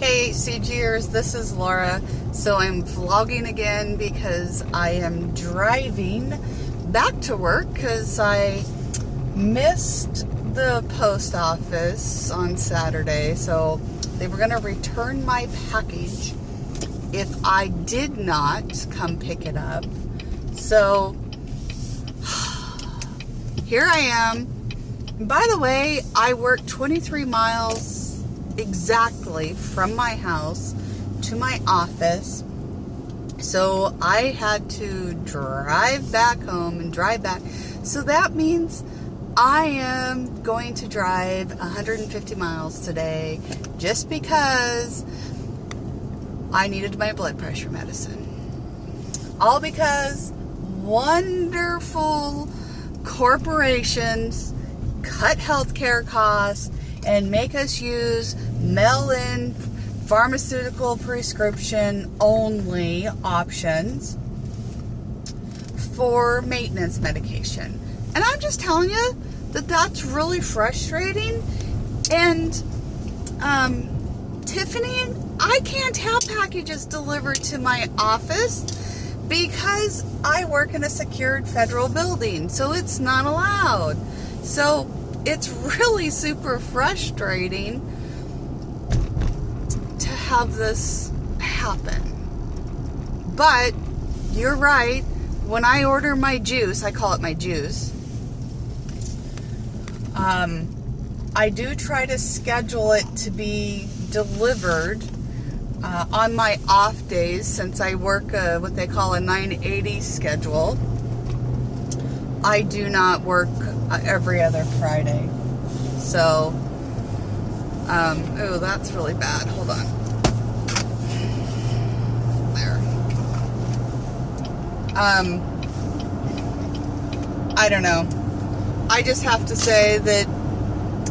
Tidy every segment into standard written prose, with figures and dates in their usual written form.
Hey HCGers, this is Laura. So I'm vlogging again because I am driving back to work because I missed the post office on Saturday. So they were going to return my package if I did not come pick it up. So here I am. By the way, I work 23 miles exactly from my house to my office, so I had to drive back home and drive back. So that means I am going to drive 150 miles today just because I needed my blood pressure medicine. All because wonderful corporations cut healthcare costs and make us use mail-in pharmaceutical prescription only options for maintenance medication. And I'm just telling you that that's really frustrating. And Tiffany, I can't have packages delivered to my office because I work in a secured federal building, so it's not allowed. So it's really super frustrating to have this happen. But you're right, when I order my juice, I call it my juice, I do try to schedule it to be delivered on my off days, since I work what they call a 980 schedule. I do not work every other Friday. So, oh, that's really bad. Hold on. There. I don't know. I just have to say that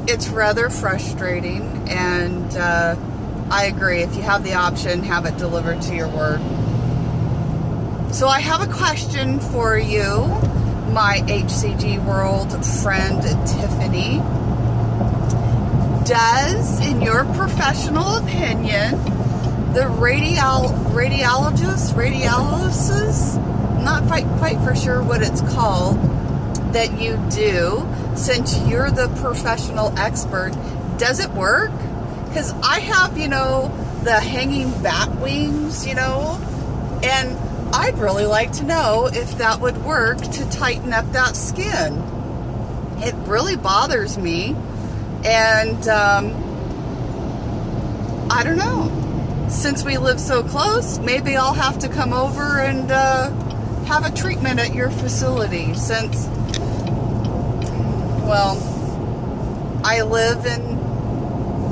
it's rather frustrating, and I agree. If you have the option, have it delivered to your work. So I have a question for you, my HCG world friend Tiffany. Does, in your professional opinion, the radiologist, not quite for sure what it's called, that you do, since you're the professional expert, does it work? Because I have, the hanging bat wings, and I'd really like to know if that would work to tighten up that skin. It really bothers me, and I don't know. Since we live so close, maybe I'll have to come over and have a treatment at your facility, since, well, I live in,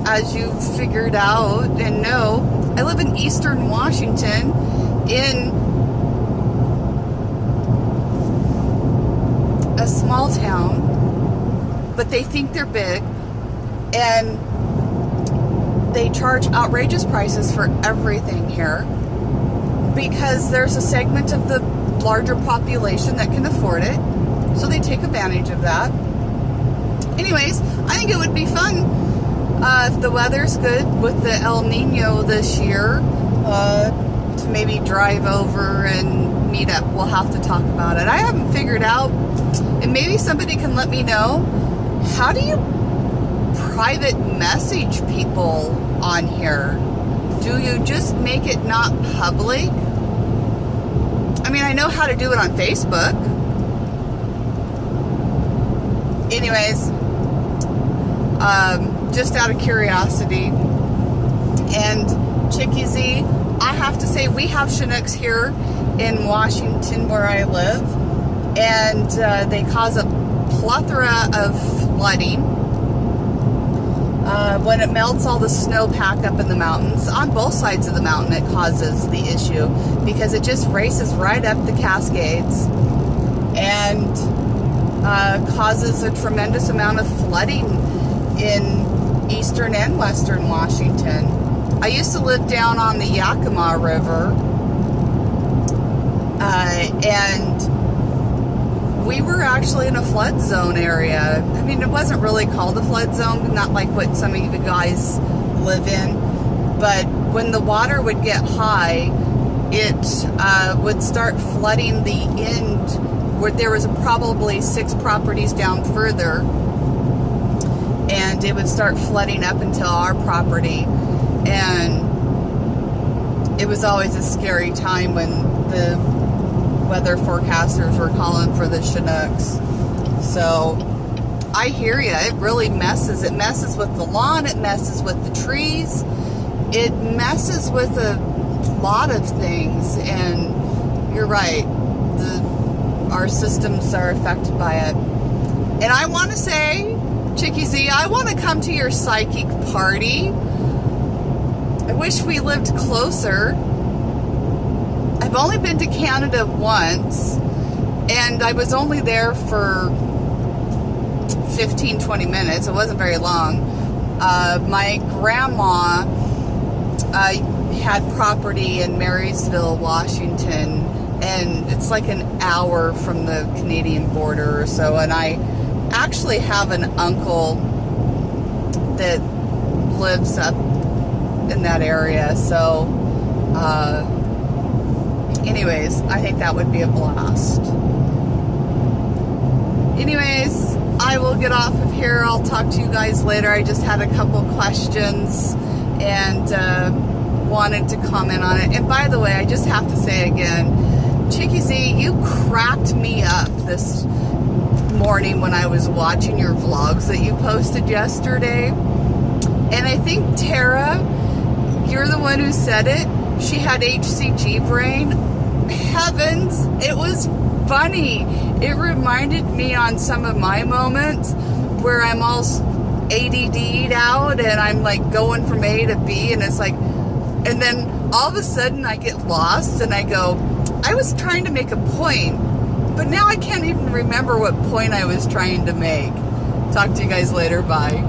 as you figured out and know, I live in Eastern Washington, in a small town, but they think they're big, and they charge outrageous prices for everything here because there's a segment of the larger population that can afford it, so they take advantage of that. Anyways, I think it would be fun if the weather's good with the El Nino this year, to maybe drive over and meet up. We'll have to talk about it. I haven't figured out, and maybe somebody can let me know, how do you private message people on here? Do you just make it not public? I mean, I know how to do it on Facebook. Anyways, just out of curiosity. And Chicky Z, I have to say, we have Chinooks here in Washington where I live, and they cause a plethora of flooding. When it melts all the snowpack up in the mountains, on both sides of the mountain, it causes the issue because it just races right up the Cascades and causes a tremendous amount of flooding in eastern and western Washington. I used to live down on the Yakima River, and we were actually in a flood zone area. I mean, it wasn't really called a flood zone, not like what some of you guys live in, But when the water would get high, it would start flooding the end where there was probably 6 properties down further, and it would start flooding up until our property. And it was always a scary time when the weather forecasters were calling for the Chinooks. So I hear you. It really messes. It messes with the lawn. It messes with the trees. It messes with a lot of things. And you're right. Our systems are affected by it. And I want to say, Chicky Z, I want to come to your psychic party. I wish we lived closer. I've only been to Canada once, and I was only there for 15-20 minutes. It wasn't very long. My grandma had property in Marysville, Washington, and it's like an hour from the Canadian border or so. And I actually have an uncle that lives up in that area. So anyways, I think that would be a blast. Anyways, I will get off of here. I'll talk to you guys later. I just had a couple questions and wanted to comment on it. And by the way, I just have to say again, Chicky Z, you cracked me up this morning when I was watching your vlogs that you posted yesterday. And I think Tara, you're the one who said it. She had HCG brain. Heavens, it was funny. It reminded me on some of my moments where I'm all ADD'd out and I'm like going from A to B, and it's like, and then all of a sudden I get lost and I go, I was trying to make a point, but now I can't even remember what point I was trying to make. Talk to you guys later. Bye.